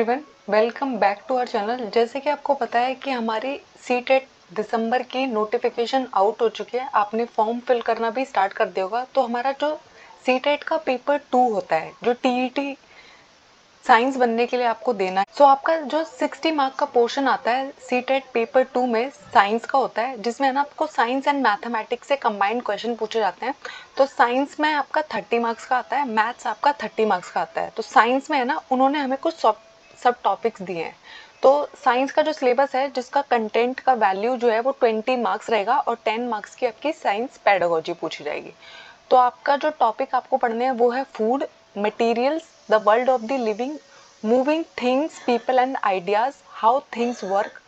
Everyone, welcome back to our channel. जैसे कि आपको पता है कि हमारी सीटेट दिसंबर की नोटिफिकेशन आउट हो चुकी है। आपने फॉर्म फिल करना भी स्टार्ट कर दिया होगा। तो हमारा जो सीटेट का पेपर 2 होता है, जो टीईटी साइंस बनने के लिए आपको देना है, सो आपका जो 60 मार्क का पोर्शन आता है सीटेट पेपर 2 में साइंस का होता है, जिसमें है ना आपको साइंस एंड मैथमेटिक्स से कंबाइंड क्वेश्चन पूछे जाते हैं। तो साइंस में आपका 30 मार्क्स का आता है, मैथ्स आपका 30 मार्क्स का आता है। तो साइंस में है ना उन्होंने हमें कुछ सब टॉपिक्स दिए हैं। तो साइंस का जो सिलेबस है, जिसका कंटेंट का वैल्यू जो है वो 20 मार्क्स रहेगा और 10 मार्क्स की आपकी साइंस पेडागोजी पूछी जाएगी। तो आपका जो टॉपिक आपको पढ़ने हैं वो है food, materials, the world of the living, moving things, people and ideas, how things work,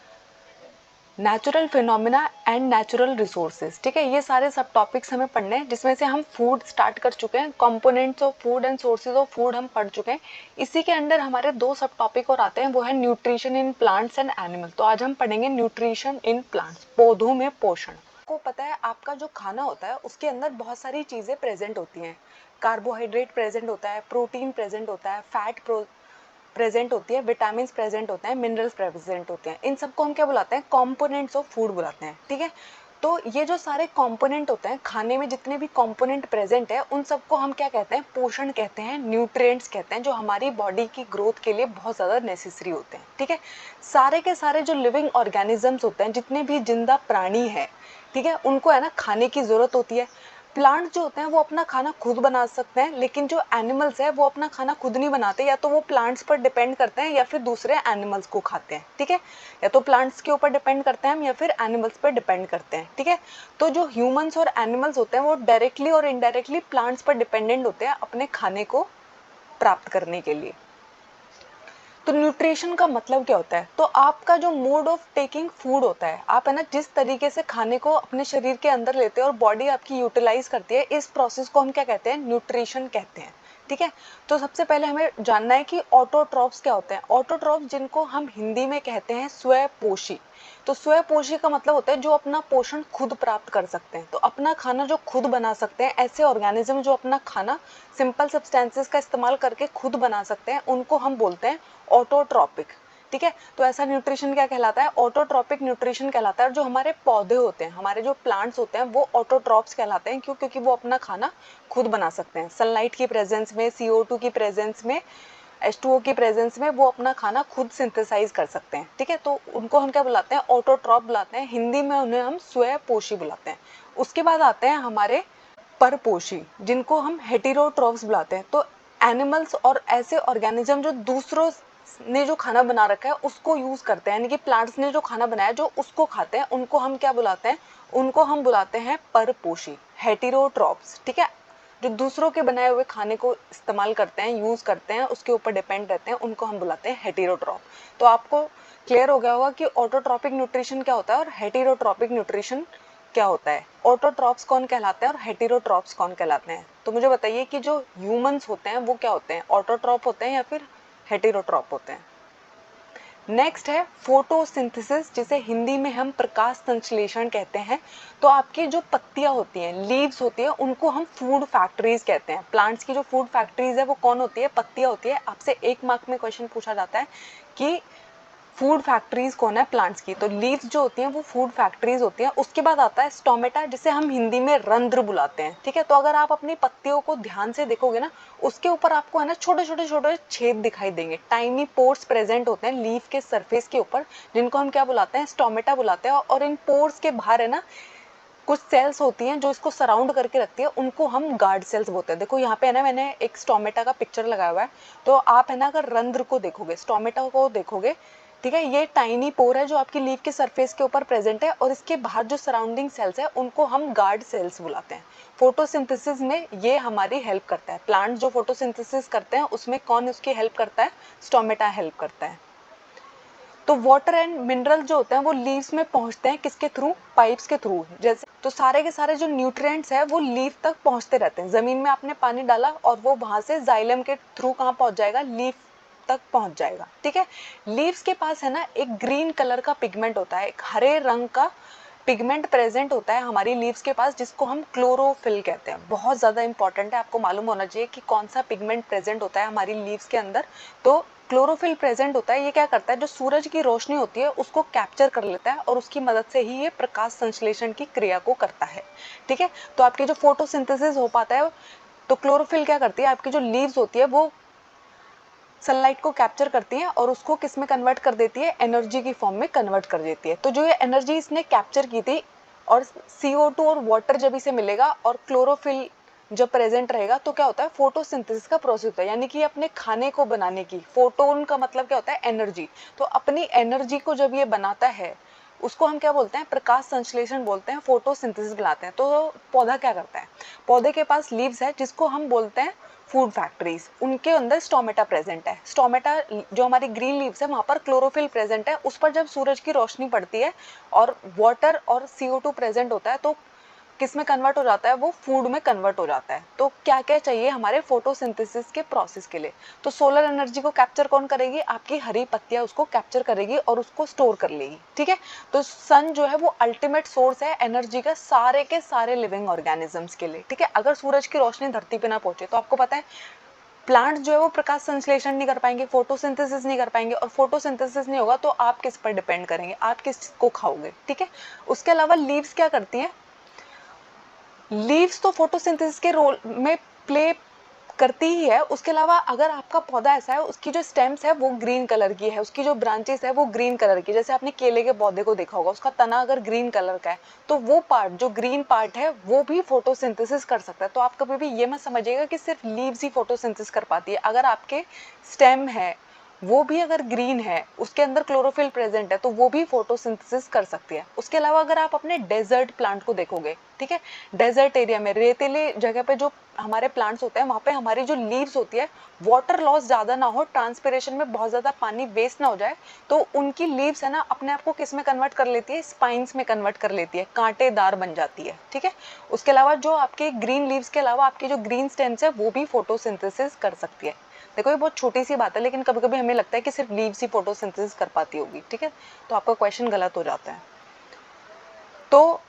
natural phenomena and natural resources. ठीक है, ये सारे सब टॉपिक्स हमें पढ़ने हैं, जिसमें से हम फूड स्टार्ट कर चुके हैं, components of food and sources of food हम पढ़ चुके हैं। इसी के अंडर हमारे दो सब टॉपिक और आते हैं, वो है nutrition in plants and animal. तो आज हम पढ़ेंगे न्यूट्रिशन इन प्लांट्स, पौधों में पोषण। आपको पता है आपका जो खाना होता है उसके अंदर बहुत सारी चीज़ें प्रेजेंट होती हैं। कार्बोहाइड्रेट प्रेजेंट होता है, प्रोटीन प्रेजेंट होता है, फैट प्रेजेंट होती है, विटामिन प्रेजेंट होते हैं, मिनरल्स प्रेजेंट होते हैं। इन सबको हम क्या बुलाते हैं? कंपोनेंट्स ऑफ फूड बुलाते हैं। ठीक है, तो ये जो सारे कंपोनेंट होते हैं खाने में, जितने भी कंपोनेंट प्रेजेंट है उन सबको हम क्या कहते हैं? पोषण कहते हैं, न्यूट्रिएंट्स कहते हैं, जो हमारी बॉडी की ग्रोथ के लिए बहुत ज़्यादा नेसेसरी होते हैं। ठीक है, सारे के सारे जो लिविंग ऑर्गेनिजम्स होते हैं, जितने भी जिंदा प्राणी है, ठीक है, उनको है ना खाने की ज़रूरत होती है। प्लांट जो होते हैं वो अपना खाना खुद बना सकते हैं, लेकिन जो एनिमल्स है वो अपना खाना खुद नहीं बनाते। या तो वो प्लांट्स पर डिपेंड करते हैं या फिर दूसरे एनिमल्स को खाते हैं। ठीक है, या तो प्लांट्स के ऊपर डिपेंड करते हैं हम या फिर एनिमल्स पर डिपेंड करते हैं। ठीक है, तो जो ह्यूमंस और एनिमल्स होते हैं वो डायरेक्टली और इनडायरेक्टली प्लांट्स पर डिपेंडेंट होते हैं अपने खाने को प्राप्त करने के लिए। तो न्यूट्रिशन का मतलब क्या होता है? तो आपका जो मोड ऑफ टेकिंग फूड होता है, आप है ना जिस तरीके से खाने को अपने शरीर के अंदर लेते हैं और बॉडी आपकी यूटिलाइज करती है, इस प्रोसेस को हम क्या कहते हैं? न्यूट्रिशन कहते हैं। ठीक है, तो सबसे पहले हमें जानना है कि ऑटोट्रॉप्स क्या होते हैं। ऑटोट्रॉप्स, जिनको हम हिंदी में कहते हैं स्वपोषी। तो स्वपोषी का मतलब होता है जो अपना पोषण खुद प्राप्त कर सकते हैं, तो अपना खाना जो खुद बना सकते हैं, ऐसे ऑर्गेनिज्म जो अपना खाना सिंपल सब्सटेंसेस का इस्तेमाल करके खुद बना सकते हैं, उनको हम बोलते हैं ऑटोट्रॉपिक। ठीक है, तो ऐसा न्यूट्रिशन क्या कहलाता है? ऑटोट्रॉपिक न्यूट्रिशन कहलाता है। और जो हमारे पौधे होते हैं, हमारे जो प्लांट्स होते हैं, वो ऑटोट्रॉप्स कहलाते हैं। क्यों? क्योंकि वो अपना खाना खुद बना सकते हैं। सनलाइट की प्रेजेंस में, CO2 की प्रेजेंस में, H2O की प्रेजेंस में वो अपना खाना खुद सिंथेसाइज कर सकते हैं। ठीक है, तो उनको हम क्या बुलाते हैं? ऑटोट्रॉप बुलाते हैं। हिंदी में उन्हें हम स्वपोषी बुलाते हैं। उसके बाद आते हैं हमारे परपोषी, जिनको हम हेटेरोट्रॉप्स बुलाते हैं। तो एनिमल्स और ऐसे ऑर्गेनिज्म जो दूसरों ने जो खाना बना रखा है उसको यूज करते हैं, यानी कि प्लांट्स ने जो खाना बनाया जो उसको खाते हैं, उनको हम क्या बुलाते हैं? उनको हम बुलाते हैं परपोषी, हेटेरोट्रॉप्स। ठीक है, जो दूसरों के बनाए हुए खाने को इस्तेमाल करते हैं, यूज करते हैं, उसके ऊपर डिपेंड रहते हैं, उनको हम बुलाते हैं हेटेरोट्रॉप। तो आपको क्लियर हो गया होगा कि ऑटोट्रॉपिक न्यूट्रिशन क्या होता है और हेटेरोट्रॉपिक न्यूट्रिशन क्या होता है। ऑटोट्रॉप्स कौन कहलाते हैं और हेटेरोट्रॉप्स कौन कहलाते हैं? तो मुझे बताइए कि जो ह्यूमंस होते हैं वो क्या होते हैं? ऑटोट्रॉप होते हैं या फिर हेटेरोट्रॉप होते हैं? नेक्स्ट है फोटोसिंथेसिस, जिसे हिंदी में हम प्रकाश संश्लेषण कहते हैं। तो आपकी जो पत्तियां होती हैं, लीव्स होती है, उनको हम फूड फैक्ट्रीज कहते हैं। प्लांट्स की जो फूड फैक्ट्रीज है वो कौन होती है? पत्तियां होती है। आपसे 1 मार्क में क्वेश्चन पूछा जाता है कि फूड फैक्ट्रीज कौन है प्लांट्स की? तो लीव्स जो होती हैं वो फूड फैक्ट्रीज होती हैं। उसके बाद आता है स्टोमेटा, जिसे हम हिंदी में रंध्र बुलाते हैं। ठीक है, तो अगर आप अपनी पत्तियों को ध्यान से देखोगे ना, उसके ऊपर आपको है ना छोटे छोटे छोटे छेद दिखाई देंगे, टाइनी पोर्स प्रेजेंट होते हैं लीफ के सरफेस के ऊपर, जिनको हम क्या बुलाते हैं? स्टोमेटा बुलाते हैं। और इन पोर्स के बाहर है ना कुछ सेल्स होती हैं जो इसको सराउंड करके रखती है, उनको हम गार्ड सेल्स बोलते हैं। देखो यहाँ पे है ना, मैंने एक स्टोमेटा का पिक्चर लगाया हुआ है। तो आप है ना अगर रंध्र को देखोगे, स्टोमेटा को देखोगे, ठीक है, ये टाइनी पोर है जो आपकी लीफ के सरफेस के ऊपर प्रेजेंट है, और इसके बाहर जो सराउंडिंग सेल्स है उनको हम गार्ड सेल्स बुलाते हैं। फोटोसिंथेसिस में ये हमारी हेल्प करता है। प्लांट जो फोटोसिंथेसिस करते हैं उसमें कौन उसकी हेल्प करता है? स्टोमेटा हेल्प करता है। तो वाटर एंड मिनरल जो होते हैं वो लीव्स में पहुंचते हैं, किसके थ्रू? पाइप्स के थ्रू। जैसे तो सारे के सारे जो न्यूट्रिएंट्स है वो लीफ तक पहुंचते रहते हैं। जमीन में आपने पानी डाला और वो वहां से जाइलम के थ्रू कहाँ पहुंच जाएगा? लीफ तक पहुंच जाएगा। ठीक है, लीव्स के पास है ना एक ग्रीन कलर का पिगमेंट होता है, एक हरे रंग का पिगमेंट प्रेजेंट होता है हमारी लीव्स के पास, जिसको हम क्लोरोफिल कहते हैं। बहुत ज़्यादा इंपॉर्टेंट है, आपको मालूम होना चाहिए कि कौन सा पिगमेंट प्रेजेंट होता है हमारी लीव्स के अंदर। तो क्लोरोफिल प्रेजेंट होता है, ये क्या करता है, जो सूरज की रोशनी होती है उसको कैप्चर कर लेता है और उसकी मदद से ही ये प्रकाश संश्लेषण की क्रिया को करता है। ठीक है, तो आपकी जो फोटोसिंथेसिस हो पाता है, तो क्लोरोफिल क्या करती है, आपकी जो लीव्स होती है वो सनलाइट को कैप्चर करती है और उसको किस में कन्वर्ट कर देती है, एनर्जी की फॉर्म में कन्वर्ट कर देती है। तो जो ये एनर्जी इसने कैप्चर की थी, और CO2 और वाटर जब इसे मिलेगा और क्लोरोफिल जब प्रेजेंट रहेगा, तो क्या होता है, फोटोसिंथेसिस का प्रोसेस होता है, यानी कि अपने खाने को बनाने की, फोटोन का मतलब क्या होता है, एनर्जी। तो अपनी एनर्जी को जब ये बनाता है उसको हम क्या बोलते हैं, प्रकाश संश्लेषण बोलते हैं, फोटोसिंथेसिस बुलाते हैं। तो पौधा क्या करता है, पौधे के पास लीव्स है जिसको हम बोलते हैं फूड फैक्ट्रीज, उनके अंदर स्टोमेटा प्रेजेंट है। स्टोमेटा जो हमारी ग्रीन लीव्स है वहां पर क्लोरोफिल प्रेजेंट है, उस पर जब सूरज की रोशनी पड़ती है और वाटर और CO2 प्रेजेंट होता है, तो किस में कन्वर्ट हो जाता है, वो फूड में कन्वर्ट हो जाता है। तो क्या क्या चाहिए हमारे फोटोसिंथेसिस के प्रोसेस के लिए, तो सोलर एनर्जी को कैप्चर कौन करेगी, आपकी हरी पत्तियां उसको कैप्चर करेगी और उसको स्टोर कर लेगी। ठीक है, तो सन जो है वो अल्टीमेट सोर्स है एनर्जी का सारे के सारे लिविंग ऑर्गेनिजम्स के लिए। ठीक है, अगर सूरज की रोशनी धरती पे ना पहुंचे तो आपको पता है प्लांट जो है वो प्रकाश संश्लेषण नहीं कर पाएंगे, फोटोसिंथेसिस नहीं कर पाएंगे, और फोटोसिंथेसिस नहीं होगा तो आप किस पर डिपेंड करेंगे, आप किस को खाओगे। ठीक है, उसके अलावा लीव्स क्या करती हैं, लीव्स तो फोटोसिंथेसिस के रोल में प्ले करती ही है। उसके अलावा अगर आपका पौधा ऐसा है, उसकी जो स्टेम्स है वो ग्रीन कलर की है, उसकी जो ब्रांचेस है वो ग्रीन कलर की, जैसे आपने केले के पौधे को देखा होगा, उसका तना अगर ग्रीन कलर का है तो वो पार्ट जो ग्रीन पार्ट है वो भी फोटोसिंथेसिस कर सकता है। तो आप कभी भी ये मत समझिएगा कि सिर्फ लीव्स ही फोटोसिंथेसिस कर पाती है। अगर आपके स्टेम है वो भी अगर ग्रीन है, उसके अंदर क्लोरोफिल प्रेजेंट है, तो वो भी फोटोसिंथेसिस कर सकती है। उसके अलावा अगर आप अपने डेजर्ट प्लांट को देखोगे, ठीक है, डेजर्ट एरिया में रेतीले जगह पे जो हमारे प्लांट्स होते हैं वहाँ पे हमारी जो लीव्स होती है, वाटर लॉस ज़्यादा ना हो, ट्रांसपिरेशन में बहुत ज़्यादा पानी वेस्ट ना हो जाए, तो उनकी लीव्स है ना अपने आप को किस में कन्वर्ट कर लेती है, स्पाइंस में कन्वर्ट कर लेती है, कांटेदार बन जाती है। ठीक है, उसके अलावा जो आपके ग्रीन लीव्स के अलावा आपकी जो ग्रीन स्टेम्स है वो भी फोटोसिंथेसिस कर सकती है। देखो ये बहुत छोटी सी बात है, लेकिन कभी कभी हमें लगता है कि सिर्फ लीव्स ही फोटोसिंथेसिस कर पाती होगी। ठीक है, तो आपका क्वेश्चन गलत हो जाता है। तो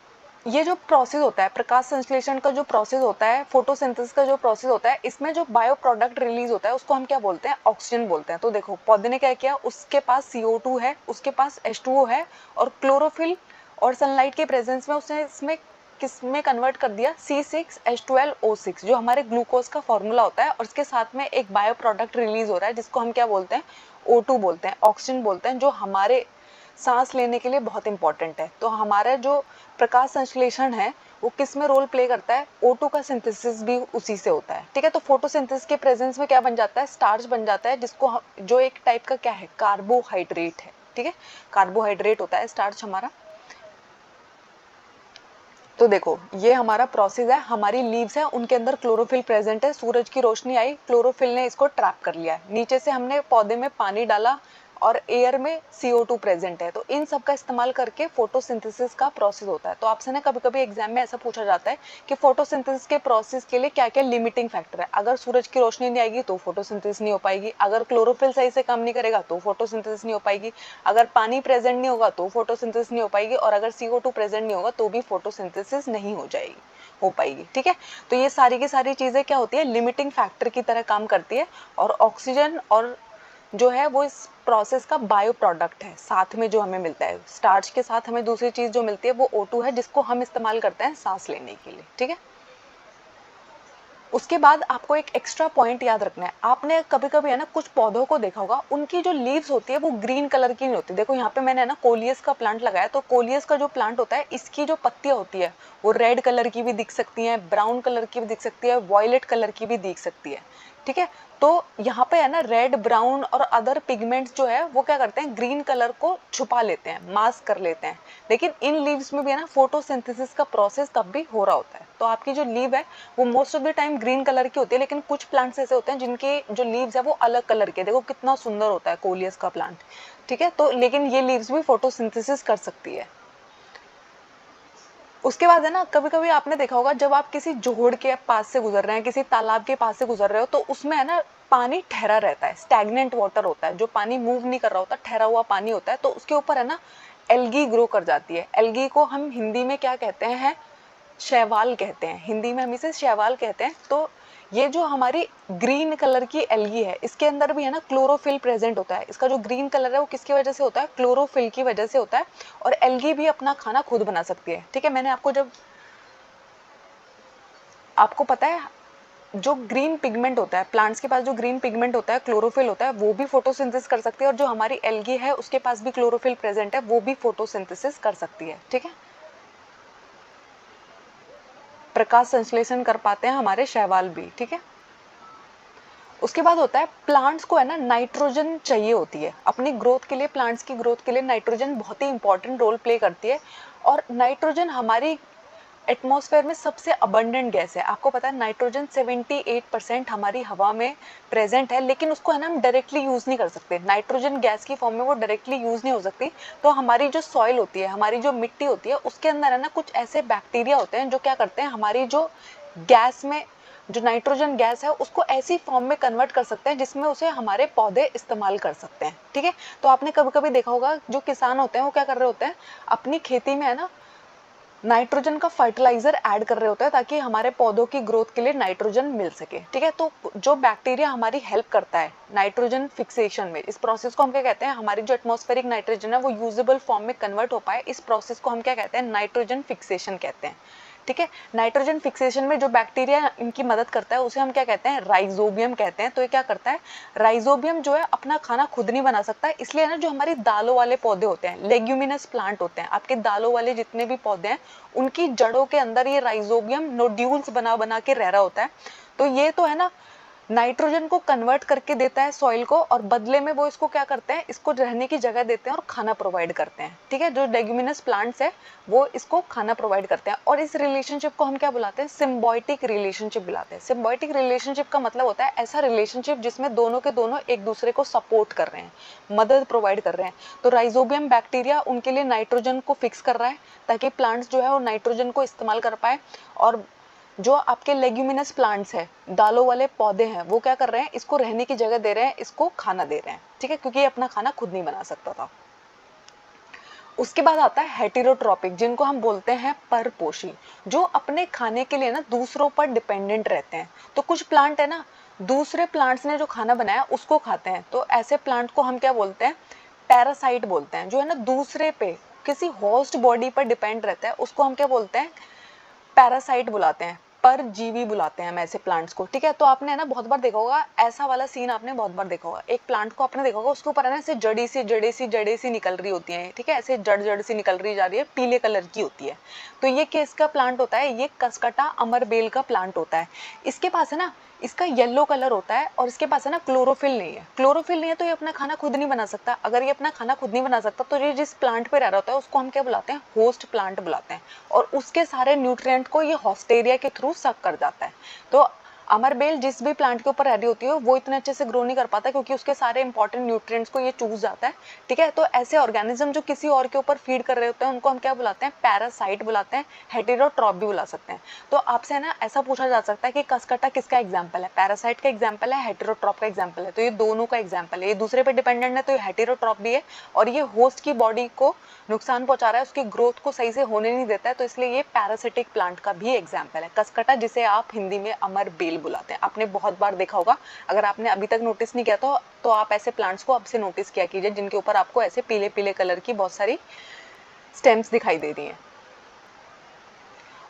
ये जो प्रोसेस होता है, प्रकाश संश्लेषण का जो प्रोसेस होता है, फोटोसिंथेसिस का जो प्रोसेस होता है, इसमें जो बायो प्रोडक्ट रिलीज होता है उसको हम क्या बोलते हैं, ऑक्सीजन बोलते हैं। तो देखो पौधे ने क्या किया, उसके पास CO2 है, उसके पास H2O है, और क्लोरोफिल और सनलाइट के प्रेजेंस में उसने इसमें किस में कन्वर्ट कर दिया, C6H12O6 जो हमारे ग्लूकोज का फॉर्मूला होता है, और इसके साथ में एक बायो प्रोडक्ट रिलीज हो रहा है जिसको हम क्या बोलते हैं, O2 बोलते हैं, ऑक्सीजन बोलते हैं, जो हमारे सांस लेने के लिए बहुत इंपॉर्टेंट है। तो हमारा जो प्रकाश संश्लेषण है वो किस में रोल प्ले करता है, O2 का सिंथेसिस भी उसी से होता है। ठीक है, तो फोटोसिंथेसिस के प्रेजेंस में क्या बन जाता है, स्टार्च बन जाता है, जिसको जो एक टाइप का क्या है, कार्बोहाइड्रेट है। ठीक है, कार्बोहाइड्रेट होता है स्टार्च हमारा। तो देखो ये हमारा प्रोसेस है, हमारी लीव्स है उनके अंदर क्लोरोफिल प्रेजेंट है, सूरज की रोशनी आई, क्लोरोफिल ने इसको ट्रैप कर लिया, नीचे से हमने पौधे में पानी डाला और एयर में CO2 प्रेजेंट है। तो इन सब का इस्तेमाल करके फोटोसिंथेसिस का प्रोसेस होता है। तो आपसे ना कभी कभी एग्जाम में ऐसा पूछा जाता है कि फोटोसिंथेसिस के प्रोसेस के लिए क्या क्या लिमिटिंग फैक्टर है, अगर सूरज की रोशनी नहीं आएगी तो फोटोसिंथेसिस नहीं हो पाएगी, अगर क्लोरोफिल सही से काम नहीं करेगा तो फोटोसिंथेसिस नहीं हो पाएगी, अगर पानी प्रेजेंट नहीं होगा तो फोटोसिंथेसिस नहीं हो पाएगी, और अगर CO2 प्रेजेंट नहीं होगा तो भी फोटोसिंथेसिस नहीं हो पाएगी। ठीक है, तो ये सारी की सारी चीजें क्या होती है, लिमिटिंग फैक्टर की तरह काम करती है, और ऑक्सीजन और जो है वो इस प्रोसेस का बायो प्रोडक्ट है। साथ में जो हमें मिलता है स्टार्च के साथ हमें दूसरी चीज जो मिलती है वो O2 है, जिसको हम इस्तेमाल करते हैं सांस लेने के लिए। ठीक है, उसके बाद आपको एक एक्स्ट्रा पॉइंट याद रखना है, आपने कभी कभी है ना कुछ पौधों को देखा होगा, उनकी जो लीव्स होती है वो ग्रीन कलर की नहीं होती। देखो यहाँ पे मैंने ना कोलियस का प्लांट लगाया, तो कोलियस का जो प्लांट होता है इसकी जो पत्तियां होती है वो रेड कलर की भी दिख सकती हैं, ब्राउन कलर की भी दिख सकती है, वॉयलेट कलर की भी दिख सकती है। ठीक है, तो यहाँ पे है ना रेड, ब्राउन और अदर पिगमेंट्स जो है वो क्या करते हैं, ग्रीन कलर को छुपा लेते हैं, मास्क कर लेते हैं, लेकिन इन लीव्स में भी है ना फोटोसिंथेसिस का प्रोसेस तब भी हो रहा होता है। तो आपकी जो लीव है वो most of the time green colour की होती है, लेकिन कुछ प्लांट्स ऐसे होते हैं जिनके जो लीव्स है वो अलग कलर के, देखो कितना सुंदर होता है कोलियस का प्लांट। ठीक है, तो लेकिन ये लीव्स भी फोटोसिंथेसिस कर सकती है। उसके बाद है ना कभी कभी आपने देखा होगा जब आप किसी जोहड़ के पास से गुजर रहे हैं, किसी तालाब के पास से गुजर रहे हो, तो उसमें है ना पानी ठहरा रहता है, स्टैग्नेंट वाटर होता है, जो पानी मूव नहीं कर रहा होता, ठहरा हुआ पानी होता है, तो उसके ऊपर है ना एल्गी ग्रो कर जाती है। एल्गी को हम हिंदी में क्या कहते हैं, शैवाल कहते हैं, हिंदी में हम इसे शैवाल कहते हैं। तो ये जो हमारी ग्रीन कलर की एल्गी है, इसके अंदर भी है ना क्लोरोफिल प्रेजेंट होता है। इसका जो ग्रीन कलर है वो किसकी वजह से होता है? क्लोरोफिल की वजह से होता है। और एल्गी भी अपना खाना खुद बना सकती है, ठीक है। मैंने आपको पता है जो ग्रीन पिगमेंट होता है, प्लांट्स के पास जो ग्रीन पिगमेंट होता है, क्लोरोफिल होता है, वो भी फोटोसिंथेसिस कर सकती है। और जो हमारी एल्गी है उसके पास भी क्लोरोफिल प्रेजेंट है, वो भी फोटोसिंथेसिस कर सकती है, ठीक है। प्रकाश संश्लेषण कर पाते हैं हमारे शैवाल भी, ठीक है। उसके बाद होता है प्लांट्स को है ना नाइट्रोजन चाहिए होती है अपनी ग्रोथ के लिए। प्लांट्स की ग्रोथ के लिए नाइट्रोजन बहुत ही इंपॉर्टेंट रोल प्ले करती है। और नाइट्रोजन हमारी एटमॉस्फेयर में सबसे अबंडेंट गैस है। आपको पता है नाइट्रोजन 78% हमारी हवा में प्रेजेंट है, लेकिन उसको है ना हम डायरेक्टली यूज़ नहीं कर सकते। नाइट्रोजन गैस की फॉर्म में वो डायरेक्टली यूज़ नहीं हो सकती। तो हमारी जो सॉइल होती है, हमारी जो मिट्टी होती है, उसके अंदर है ना कुछ ऐसे बैक्टीरिया होते हैं जो क्या करते हैं, हमारी जो गैस में जो नाइट्रोजन गैस है उसको ऐसी फॉर्म में कन्वर्ट कर सकते हैं जिसमें उसे हमारे पौधे इस्तेमाल कर सकते हैं, ठीक है। तो आपने कभी कभी देखा होगा जो किसान होते हैं वो क्या कर रहे होते हैं, अपनी खेती में है ना नाइट्रोजन का फर्टिलाइजर ऐड कर रहे होते हैं ताकि हमारे पौधों की ग्रोथ के लिए नाइट्रोजन मिल सके, ठीक है। तो जो बैक्टीरिया हमारी हेल्प करता है नाइट्रोजन फिक्सेशन में, इस प्रोसेस को हम क्या कहते हैं, हमारी जो एटमॉस्फेरिक नाइट्रोजन है वो यूजेबल फॉर्म में कन्वर्ट हो पाए, इस प्रोसेस को हम क्या कहते हैं, नाइट्रोजन फिक्सेशन कहते हैं, ठीक है। नाइट्रोजन फिक्सेशन में जो बैक्टीरिया इनकी मदद करता है उसे हम क्या कहते हैं, राइजोबियम कहते हैं। तो ये क्या करता है, राइजोबियम जो है अपना खाना खुद नहीं बना सकता, इसलिए ना जो हमारी दालों वाले पौधे होते हैं, लेग्यूमिनस प्लांट होते हैं, आपके दालों वाले जितने भी पौधे हैं उनकी जड़ों के अंदर ये राइजोबियम नोड्यूल्स बना बना के रह रहा होता है। तो ये तो है ना नाइट्रोजन को कन्वर्ट करके देता है सॉइल को, और बदले में वो इसको क्या करते हैं, इसको रहने की जगह देते हैं और खाना प्रोवाइड करते हैं, ठीक है। जो लेग्यूमिनस प्लांट्स है वो इसको खाना प्रोवाइड करते हैं। और इस रिलेशनशिप को हम क्या बुलाते हैं, सिम्बायोटिक रिलेशनशिप बुलाते हैं। सिम्बायोटिक रिलेशनशिप का मतलब होता है ऐसा रिलेशनशिप जिसमें दोनों के दोनों एक दूसरे को सपोर्ट कर रहे हैं, मदद प्रोवाइड कर रहे हैं। तो राइजोबियम बैक्टीरिया उनके लिए नाइट्रोजन को फिक्स कर रहा है ताकि प्लांट्स जो है वो नाइट्रोजन को इस्तेमाल कर पाए। और जो आपके लेग्यूमिनस प्लांट्स है, दालों वाले पौधे हैं, वो क्या कर रहे हैं, इसको रहने की जगह दे रहे हैं, इसको खाना दे रहे हैं, ठीक है, क्योंकि ये अपना खाना खुद नहीं बना सकता था। उसके बाद आता है हेटेरोट्रॉपिक, जिनको हम बोलते हैं परपोषी, जो अपने खाने के लिए ना दूसरों पर डिपेंडेंट रहते हैं। तो कुछ प्लांट है ना दूसरे प्लांट्स ने जो खाना बनाया उसको खाते हैं, तो ऐसे प्लांट को हम क्या बोलते हैं, पैरासाइट बोलते हैं। जो है ना दूसरे पे किसी होस्ट बॉडी पर डिपेंड रहता है उसको हम क्या बोलते हैं, पैरासाइट बुलाते हैं, परजीवी बुलाते हैं हम ऐसे प्लांट्स को, ठीक है। तो आपने ना बहुत बार देखा होगा, ऐसा वाला सीन आपने बहुत बार देखा होगा, एक प्लांट को आपने देखा होगा उसके ऊपर है ना ऐसे जड़ी सी निकल रही होती है, ठीक है, ऐसे जड़ सी निकल रही जा रही है, पीले कलर की होती है। तो ये किसका प्लांट होता है, ये कसकटा अमरबेल का प्लांट होता है। इसके पास है ना इसका येलो कलर होता है और इसके पास है ना क्लोरोफिल नहीं है। क्लोरोफिल नहीं है तो ये अपना खाना खुद नहीं बना सकता। अगर ये अपना खाना खुद नहीं बना सकता तो ये जिस प्लांट पे रह रहा होता है उसको हम क्या बुलाते हैं, होस्ट प्लांट बुलाते हैं। और उसके सारे न्यूट्रिएंट को ये हॉस्टेरिया के थ्रू सक कर जाता है। तो अमरबेल जिस भी प्लांट के ऊपर रह होती है वो इतने अच्छे से ग्रो नहीं कर पाता क्योंकि उसके सारे इंपॉर्टेंट न्यूट्रिएंट्स को ये चूस जाता है, ठीक है। तो ऐसे ऑर्गेनिज्म जो किसी और के ऊपर फीड कर रहे होते हैं उनको हम क्या बुलाते हैं, पैरासाइट बुलाते हैं, हेटेरोट्रॉप भी बुला सकते हैं। तो आपसे ना ऐसा पूछा जा सकता है कि कसकटा किसका एग्जाम्पल है, पैरासाइट का एग्जाम्पल है, हेटेरोट्रॉप का एग्जाम्पल है। तो ये दोनों का एग्जाम्पल है, ये दूसरे पे डिपेंडेंट है तो ये हेटेरोट्रॉप भी है, और ये होस्ट की बॉडी को नुकसान पहुंचा रहा है, उसकी ग्रोथ को सही से होने नहीं देता है, तो इसलिए ये पैरासिटिक प्लांट का भी एग्जाम्पल है कसकटा, जिसे आप हिंदी में अमरबेल बुलाते हैं। आपने बहुत बार देखा होगा, अगर आपने अभी तक नोटिस नहीं किया तो आप ऐसे प्लांट्स को अब से नोटिस किया कीजिए जिनके ऊपर आपको ऐसे पीले पीले कलर की बहुत सारी स्टेम्स दिखाई दे रही हैं।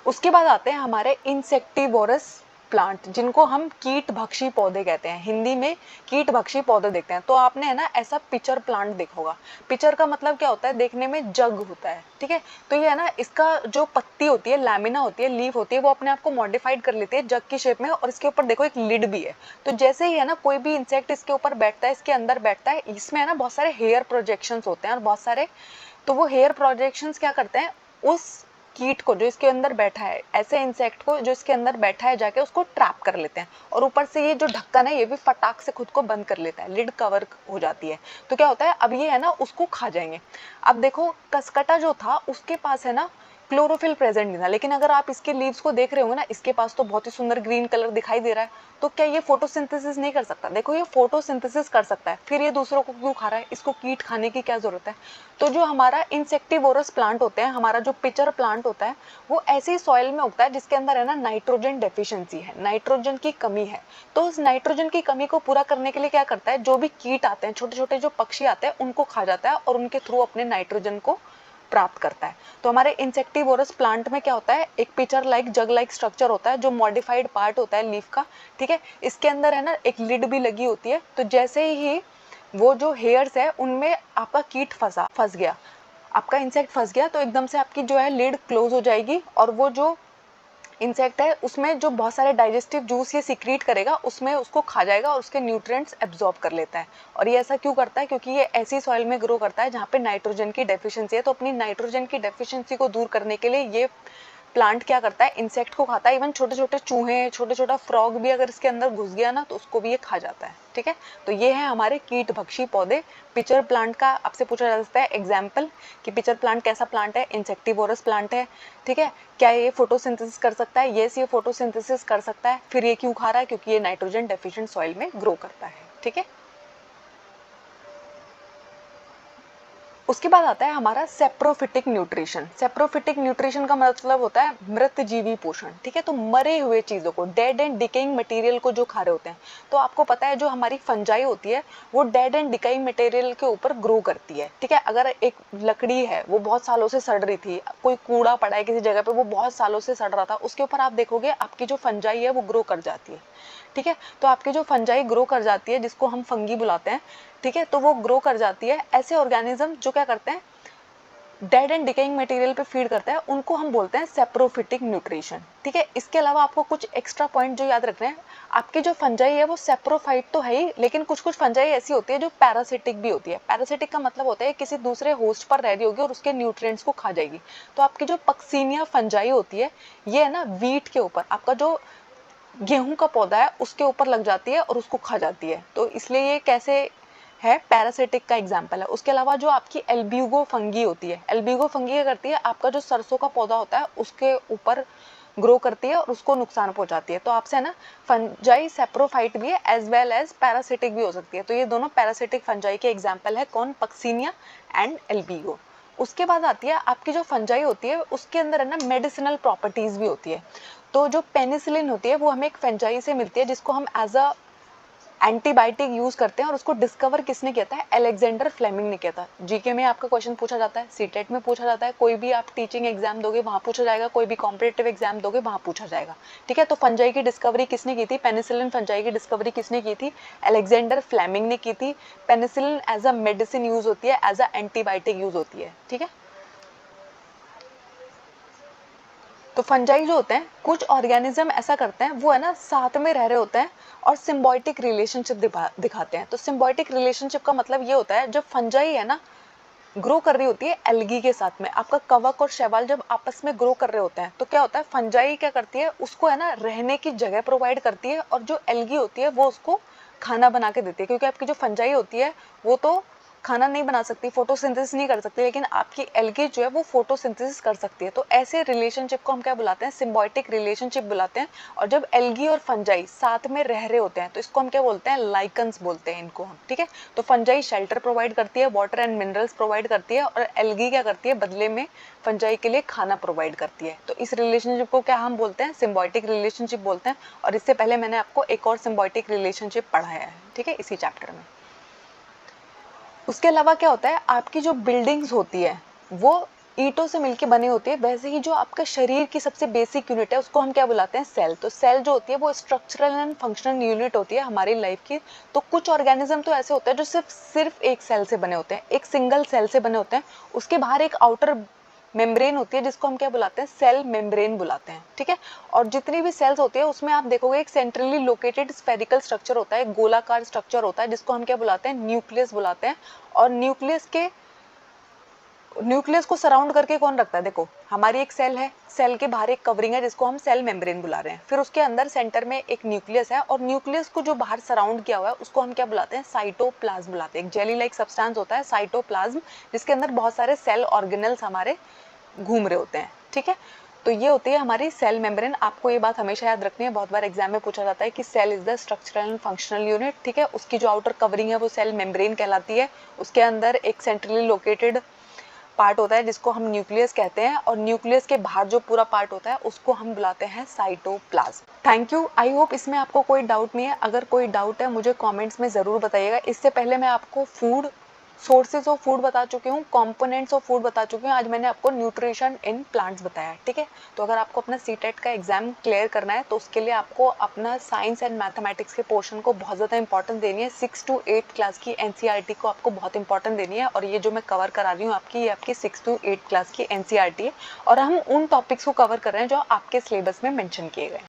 उसके बाद आते हैं हमारे इंसेक्टिवोरस प्लांट, जिनको हम कीट भक्षी पौधे कहते हैं, हिंदी में कीट भक्षी पौधे देखते हैं। तो आपने है ना ऐसा पिचर प्लांट देखा होगा। पिचर का मतलब क्या होता है, देखने में जग होता है, ठीक है। तो ये है ना इसका जो पत्ती होती है, लैमिना होती है, लीफ होती है, वो अपने आप को मॉडिफाइड कर लेती है जग की शेप में, और इसके ऊपर देखो एक लिड भी है। तो जैसे ही है ना कोई भी इंसेक्ट इसके ऊपर बैठता है, इसके अंदर बैठता है, इसमें है ना बहुत सारे हेयर प्रोजेक्शंस होते हैं और बहुत सारे, तो वो हेयर प्रोजेक्शंस क्या करते हैं, उस कीट को जो इसके अंदर बैठा है, ऐसे इंसेक्ट को जो इसके अंदर बैठा है, जाके उसको ट्रैप कर लेते हैं, और ऊपर से ये जो ढक्कन है ये भी फटाक से खुद को बंद कर लेता है, लिड कवर हो जाती है। तो क्या होता है, अब ये है ना उसको खा जाएंगे। अब देखो कसकटा जो था उसके पास है ना क्लोरोफिल प्रेजेंट नहीं था। लेकिन अगर आप इसके लीव्स को देख रहे होंगे ना, इसके पास तो बहुत ही सुंदर ग्रीन कलर दिखाई दे रहा है, तो क्या ये फोटोसिंथेसिस नहीं कर सकता? देखो ये फोटोसिंथेसिस कर सकता है, फिर ये दूसरों को क्यों खा रहा है? इसको कीट खाने की क्या जरूरत है? तो जो हमारा इंसेक्टिवोरस प्लांट होते हैं, हमारा जो पिचर प्लांट होता है, वो ऐसी सॉइल में उगता है जिसके अंदर है ना नाइट्रोजन डेफिशिएंसी है, नाइट्रोजन की कमी है। तो उस नाइट्रोजन की कमी को पूरा करने के लिए क्या करता है, जो भी कीट आते हैं, छोटे छोटे जो पक्षी आते हैं, उनको खा जाता है और उनके थ्रू अपने नाइट्रोजन को प्राप्त करता है। तो हमारे इंसेक्टिवोरस प्लांट में क्या होता है, एक पिचर लाइक जग लाइक स्ट्रक्चर होता है जो मॉडिफाइड पार्ट होता है लीफ का, ठीक है। इसके अंदर है ना एक लिड भी लगी होती है। तो जैसे ही वो जो हेयर्स है उनमें आपका कीट फंस गया, आपका इंसेक्ट फंस गया, तो एकदम से आपकी जो है लिड क्लोज हो जाएगी और वो जो इंसेक्ट है उसमें जो बहुत सारे डाइजेस्टिव जूस ये सिक्रीट करेगा, उसमें उसको खा जाएगा और उसके न्यूट्रिएंट्स एब्जॉर्ब कर लेता है। और ये ऐसा क्यों करता है? क्योंकि ये ऐसी सॉइल में ग्रो करता है जहाँ पे नाइट्रोजन की डेफिशिएंसी है। तो अपनी नाइट्रोजन की डेफिशिएंसी को दूर करने के लिए ये प्लांट क्या करता है, इंसेक्ट को खाता है। इवन छोटे छोटे चूहे, छोटे छोटा फ्रॉग भी अगर इसके अंदर घुस गया ना, तो उसको भी ये खा जाता है, ठीक है। तो ये है हमारे कीट भक्षी पौधे। पिचर प्लांट का आपसे पूछा जा सकता है एग्जाम्पल कि पिचर प्लांट कैसा प्लांट है, इंसेक्टिवोरस प्लांट है, ठीक है। क्या ये फोटोसिंथेसिस कर सकता है? यस, ये फोटोसिंथेसिस कर सकता है। फिर ये क्यों खा रहा है? क्योंकि ये नाइट्रोजन डेफिशिएंट सॉइल में ग्रो करता है, ठीक है। उसके बाद आता है हमारा सेप्रोफिटिक न्यूट्रिशन। सेप्रोफिटिक न्यूट्रिशन का मतलब होता है मृत जीवी पोषण, ठीक है। तो मरे हुए चीजों को, डेड एंड डिकेइंग मटेरियल को जो खा रहे होते हैं। तो आपको पता है जो हमारी फंजाई होती है वो डेड एंड डिकेइंग मटेरियल के ऊपर ग्रो करती है, ठीक है। अगर एक लकड़ी है वो बहुत सालों से सड़ रही थी, कोई कूड़ा पड़ा है किसी जगह पे, वो बहुत सालों से सड़ रहा था, उसके ऊपर आप देखोगे आपकी जो फंजाई है वो ग्रो कर जाती है, ठीक है। तो आपकी जो फंजाई ग्रो कर जाती है, जिसको हम फंगी बुलाते हैं, ठीक है, तो वो ग्रो कर जाती है। ऐसे ऑर्गेनिज्म जो क्या करते हैं, डेड एंड डिकेइंग मटेरियल पे फीड करते हैं, उनको हम बोलते हैं सेप्रोफिटिक न्यूट्रिशन, ठीक है। इसके अलावा आपको कुछ एक्स्ट्रा पॉइंट जो याद रखना है, आपकी जो फंजाई है वो सेप्रोफाइट तो है ही, लेकिन कुछ कुछ फंजाई ऐसी होती है जो पैरासिटिक भी होती है। पैरासिटिक का मतलब होता है किसी दूसरे होस्ट पर रह रही होगी और उसके न्यूट्रिएंट्स को खा जाएगी। तो आपकी जो पक्सीनिया फंजाई होती है, ये है ना वीट के ऊपर, आपका जो गेहूं का पौधा है उसके ऊपर लग जाती है और उसको खा जाती है। तो इसलिए ये कैसे है, पैरासिटिक का एग्जाम्पल है। उसके अलावा जो आपकी एल्ब्यूगो फंगी होती है, एल्ब्यूगो फंगी क्या करती है, आपका जो सरसों का पौधा होता है उसके ऊपर ग्रो करती है और उसको नुकसान पहुंचाती है। तो आपसे है ना फंजाई सेप्रोफाइट भी है एज वेल एज पैरासिटिक भी हो सकती है। तो ये दोनों पैरासिटिक फंजाई के एग्जाम्पल है, कौन, पक्सीनिया एंड एल्ब्यूगो। उसके बाद आती है आपकी जो फंजाई होती है उसके अंदर है ना मेडिसिनल प्रॉपर्टीज भी होती है। तो जो पेनिसिलिन होती है वो हमें एक फंजाई से मिलती है, जिसको हम एज अ एंटीबायोटिक यूज करते हैं। और उसको डिस्कवर किसने किया था, अलेक्जेंडर फ्लेमिंग ने किया था। जीके में आपका क्वेश्चन पूछा जाता है, सीटेट में पूछा जाता है, कोई भी आप टीचिंग एग्जाम दोगे वहां पूछा जाएगा, कोई भी कॉम्पिटिटिव एग्जाम दोगे वहां पूछा जाएगा, ठीक है। तो फंजाई की डिस्कवरी किसने की थी, पेनिसिलिन फंजाई की डिस्कवरी किसने की थी, अलेक्जेंडर फ्लेमिंग ने की थी। Penicillin as a medicine use होती है, एज अ एंटीबायोटिक यूज होती है, ठीक है। तो फंजाई जो होते हैं, कुछ ऑर्गेनिज्म ऐसा करते हैं, वो है ना साथ में रह रहे होते हैं और सिम्बायोटिक रिलेशनशिप दिखाते हैं। तो सिम्बायोटिक रिलेशनशिप का मतलब ये होता है, जब फंजाई है ना ग्रो कर रही होती है एल्गी के साथ में, आपका कवक और शैवाल जब आपस में ग्रो कर रहे होते हैं, तो क्या होता है, फंजाई क्या करती है, उसको है ना रहने की जगह प्रोवाइड करती है और जो एल्गी होती है वो उसको खाना बना के देती है। क्योंकि आपकी जो फंजाई होती है वो तो खाना नहीं बना सकती, फोटोसिंथेसिस नहीं कर सकती, लेकिन आपकी एल्गी जो है वो फोटोसिंथेसिस कर सकती है। तो ऐसे रिलेशनशिप को हम क्या बुलाते हैं, सिम्बायोटिक रिलेशनशिप बुलाते हैं। और जब एल्गी और फंजाई साथ में रह रहे होते हैं तो इसको हम क्या बोलते हैं, लाइकन्स बोलते हैं इनको हम, ठीक है। तो फंजाई शेल्टर प्रोवाइड करती है, वाटर एंड मिनरल्स प्रोवाइड करती है, और एल्गी क्या करती है, बदले में फंजाई के लिए खाना प्रोवाइड करती है। तो इस रिलेशनशिप को क्या हम बोलते हैं, सिम्बायोटिक रिलेशनशिप बोलते हैं। और इससे पहले मैंने आपको एक और सिम्बायोटिक रिलेशनशिप पढ़ाया है, ठीक है, इसी चैप्टर में। उसके अलावा क्या होता है, आपकी जो बिल्डिंग्स होती है वो ईंटों से मिलके बनी होती है। वैसे ही जो आपका शरीर की सबसे बेसिक यूनिट है उसको हम क्या बुलाते हैं, सेल। तो सेल जो होती है वो स्ट्रक्चरल एंड फंक्शनल यूनिट होती है हमारी लाइफ की। तो कुछ ऑर्गेनिज्म तो ऐसे होते हैं जो सिर्फ एक सेल से बने होते हैं, एक सिंगल सेल से बने होते हैं। उसके बाहर एक आउटर मेम्ब्रेन होती है जिसको हम क्या बुलाते हैं, सेल मेम्ब्रेन बुलाते हैं, ठीक है। और जितनी भी सेल्स होती है उसमें आप देखोगे एक सेंट्रली लोकेटेड स्फेरिकल स्ट्रक्चर होता है, गोलाकार स्ट्रक्चर होता है, जिसको हम क्या बुलाते हैं, न्यूक्लियस बुलाते हैं। और न्यूक्लियस को सराउंड करके कौन रखता है, देखो हमारी एक सेल है, सेल के बाहर एक कवरिंग है जिसको हम सेल मेम्ब्रेन बुला रहे हैं, फिर उसके अंदर सेंटर में एक न्यूक्लियस है, और न्यूक्लियस को जो बाहर सराउंड किया हुआ है उसको हम क्या बुलाते हैं, साइटोप्लाज्म बुलाते हैं। एक जेली लाइक सब्सटेंस होता है साइटोप्लाज्म, जिसके अंदर बहुत सारे सेल ऑर्गेनल्स हमारे घूम रहे होते हैं, ठीक है। तो ये होती है हमारी सेल मेम्ब्रेन। आपको ये बात हमेशा याद रखनी है, बहुत बार एग्जाम में पूछा जाता है कि cell is the structural and functional unit, ठीक है। उसकी जो आउटर कवरिंग है वो सेल मेम्ब्रेन कहलाती है। उसके अंदर एक सेंट्रली लोकेटेड पार्ट होता है जिसको हम न्यूक्लियस कहते हैं, और न्यूक्लियस के बाहर जो पूरा पार्ट होता है उसको हम बुलाते हैं cytoplasm. Thank you, I hope इसमें आपको कोई डाउट नहीं है। अगर कोई डाउट है मुझे कमेंट्स में ज़रूर बताइएगा। इससे पहले मैं आपको फूड, सोर्सेज ऑफ फूड बता चुकी हूँ, कंपोनेंट्स ऑफ फूड बता चुकी हूँ। आज मैंने आपको न्यूट्रिशन इन प्लांट्स बताया, ठीक है। तो अगर आपको अपना सीटेट का एग्जाम क्लियर करना है तो उसके लिए आपको अपना साइंस एंड मैथमेटिक्स के पोर्शन को बहुत ज़्यादा इंपॉर्टेंस देनी है। 6 to 8 क्लास की एनसीईआरटी को आपको बहुत इंपॉर्टेंट देनी है, और ये जो मैं कवर करा रही हूँ आपकी, ये आपकी 6 to 8 क्लास की एनसीईआरटी है, और हम उन टॉपिक्स को कवर कर रहे हैं जो आपके सिलेबस में मेंशन किए गए हैं।